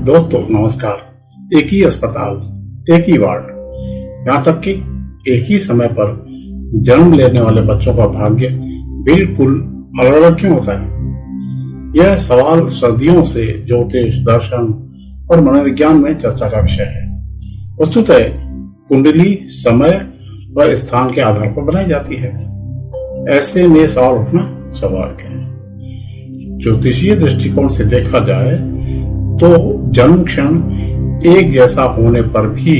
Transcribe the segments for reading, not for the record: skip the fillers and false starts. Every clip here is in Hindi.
दोस्तों नमस्कार। एक ही अस्पताल, एक ही वार्ड, यहाँ तक कि एक ही समय पर जन्म लेने वाले बच्चों का भाग्य बिल्कुल अलग अलग क्यों होता है? यह सवाल सदियों से ज्योतिष, दर्शन और मनोविज्ञान में चर्चा का विषय है। वस्तुतः कुंडली समय व स्थान के आधार पर बनाई जाती है। ऐसे में सवाल उठना स्वाभाविक है। ज्योतिषीय दृष्टिकोण से देखा जाए तो जन्म क्षण एक जैसा होने पर भी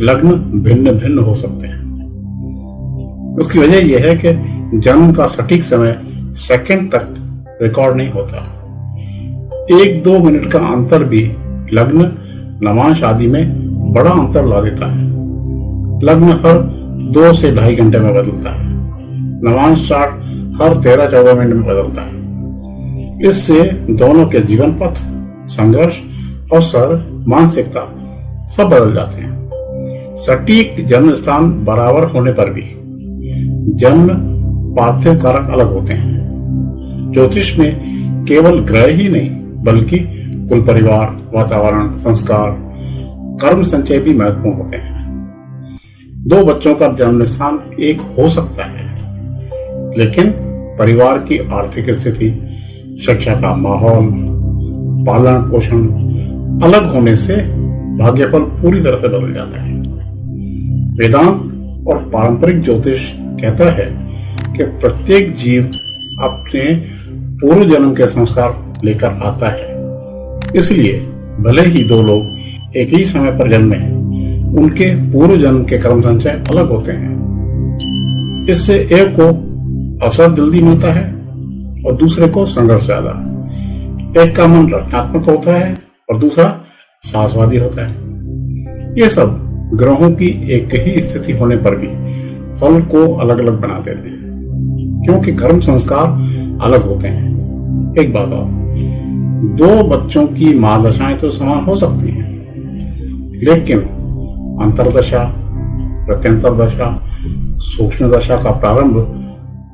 लग्न भिन्न भिन्न हो सकते हैं। उसकी वजह यह है कि जन्म का सटीक समय सेकंड तक रिकॉर्ड नहीं होता। 1-2 मिनट का अंतर भी लग्न, नवांश आदि में बड़ा अंतर ला देता है। लग्न हर 2 से ढाई घंटे में बदलता है। नवांश चार्ट हर 13-14 मिनट में बदलता है। इससे दोनों के जीवन पथ, संघर्ष, अवसर, मानसिकता सब बदल जाते हैं। सटीक जन्म स्थान बराबर होने पर भी जन्म पार्थिव कारक अलग होते हैं। ज्योतिष में केवल ग्रह ही नहीं बल्कि कुल परिवार, वातावरण, संस्कार, कर्म संचय भी महत्वपूर्ण होते हैं। 2 बच्चों का जन्म स्थान एक हो सकता है, लेकिन परिवार की आर्थिक स्थिति, शिक्षा का माहौल, पालन पोषण अलग होने से भाग्यफल पूरी तरह से बदल जाता है। वेदांत और पारंपरिक ज्योतिष कहता है कि प्रत्येक जीव अपने पूर्व जन्म के संस्कार लेकर आता है। इसलिए भले ही 2 लोग एक ही समय पर जन्मे, उनके पूर्व जन्म के कर्म संचय अलग होते हैं। इससे एक को अवसर जल्दी मिलता है और दूसरे को संघर्ष ज्यादा। एक का मन रचनात्मक होता है और दूसरा साहसवादी होता है। ये सब ग्रहों की एक ही स्थिति होने पर भी फल को अलग अलग बना देते हैं, क्योंकि कर्म संस्कार अलग होते हैं। एक बात और, 2 बच्चों की महादशाएं तो समान हो सकती हैं, लेकिन अंतरदशा, प्रत्यंतर दशा, सूक्ष्म दशा का प्रारंभ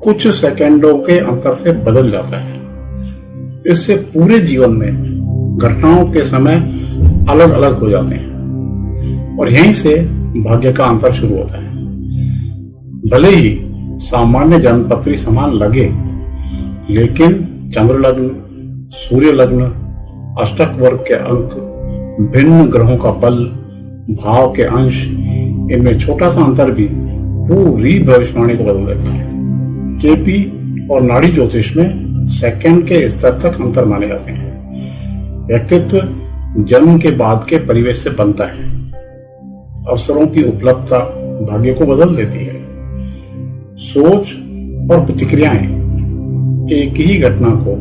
कुछ सेकंडों के अंतर से बदल जाता है। इससे पूरे जीवन में घटनाओं के समय अलग अलग हो जाते हैं और यहीं से भाग्य का अंतर शुरू होता है। भले ही सामान्य जन्मपत्री समान लगे, लेकिन चंद्र लग्न, सूर्य लग्न, अष्टक वर्ग के अंक, भिन्न ग्रहों का बल, भाव के अंश, इनमें छोटा सा अंतर भी पूरी भविष्यवाणी को बदल देता है। केपी और नाड़ी ज्योतिष में सेकंड के स्तर तक अंतर माने जाते हैं। व्यक्तित्व जन्म के बाद के परिवेश से बनता है। अवसरों की उपलब्धता भाग्य को बदल देती है। सोच और प्रतिक्रियाएं एक ही घटना को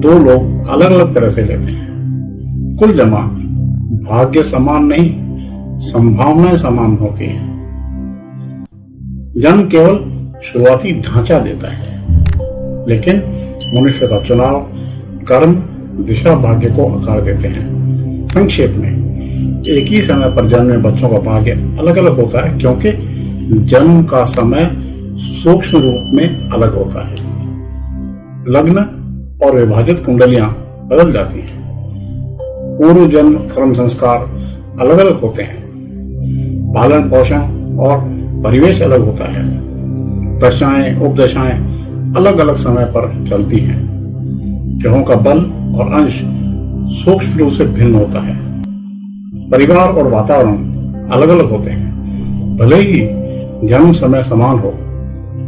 2 लोग अलग अलग तरह से लेते हैं। कुल जमा भाग्य समान नहीं, संभावनाएं समान होती हैं। जन्म केवल शुरुआती ढांचा देता है, लेकिन मनुष्य का चुनाव, कर्म, दिशा भाग्य को आकार देते हैं। संक्षेप में, एक ही समय पर जन्मे बच्चों का भाग्य अलग अलग होता है, क्योंकि जन्म का समय सूक्ष्म रूप में अलग होता है। लग्न और विभाजित कुंडलियां बदल जाती हैं। पूर्व जन्म कर्म संस्कार अलग अलग होते हैं। पालन पोषण और परिवेश अलग होता है। दशाएं, उपदशाएं अलग अलग समय पर चलती हैं। ग्रहों का बल और अंश सूक्ष्म रूप से भिन्न होता है। परिवार और वातावरण अलग अलग होते हैं। भले ही जन्म समय समान हो,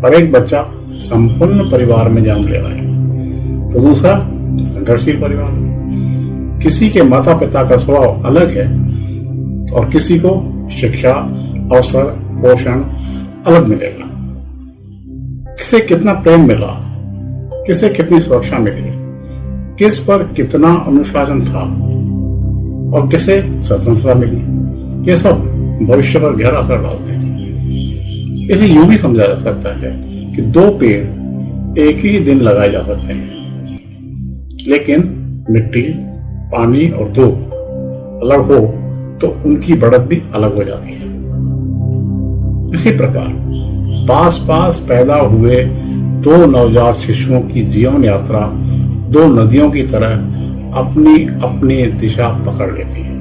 पर एक बच्चा संपन्न परिवार में जन्म ले रहा है तो दूसरा संघर्षशील परिवार में। किसी के माता पिता का स्वभाव अलग है और किसी को शिक्षा, अवसर, पोषण अलग मिलेगा। किसे कितना प्रेम मिला, किसे कितनी सुरक्षा मिली, किस पर कितना अनुशासन था और किसे स्वतंत्रता मिली, ये सब भविष्य पर गहरा असर डालते हैं। इसे यूं भी समझा जा सकता है कि 2 पेड़ एक ही दिन लगाए जा सकते हैं, लेकिन मिट्टी, पानी और धूप अलग हो तो उनकी बढ़त भी अलग हो जाती है। इसी प्रकार पास पास पैदा हुए 2 नवजात शिशुओं की जीवन यात्रा 2 नदियों की तरह अपनी अपनी दिशा पकड़ लेती हैं।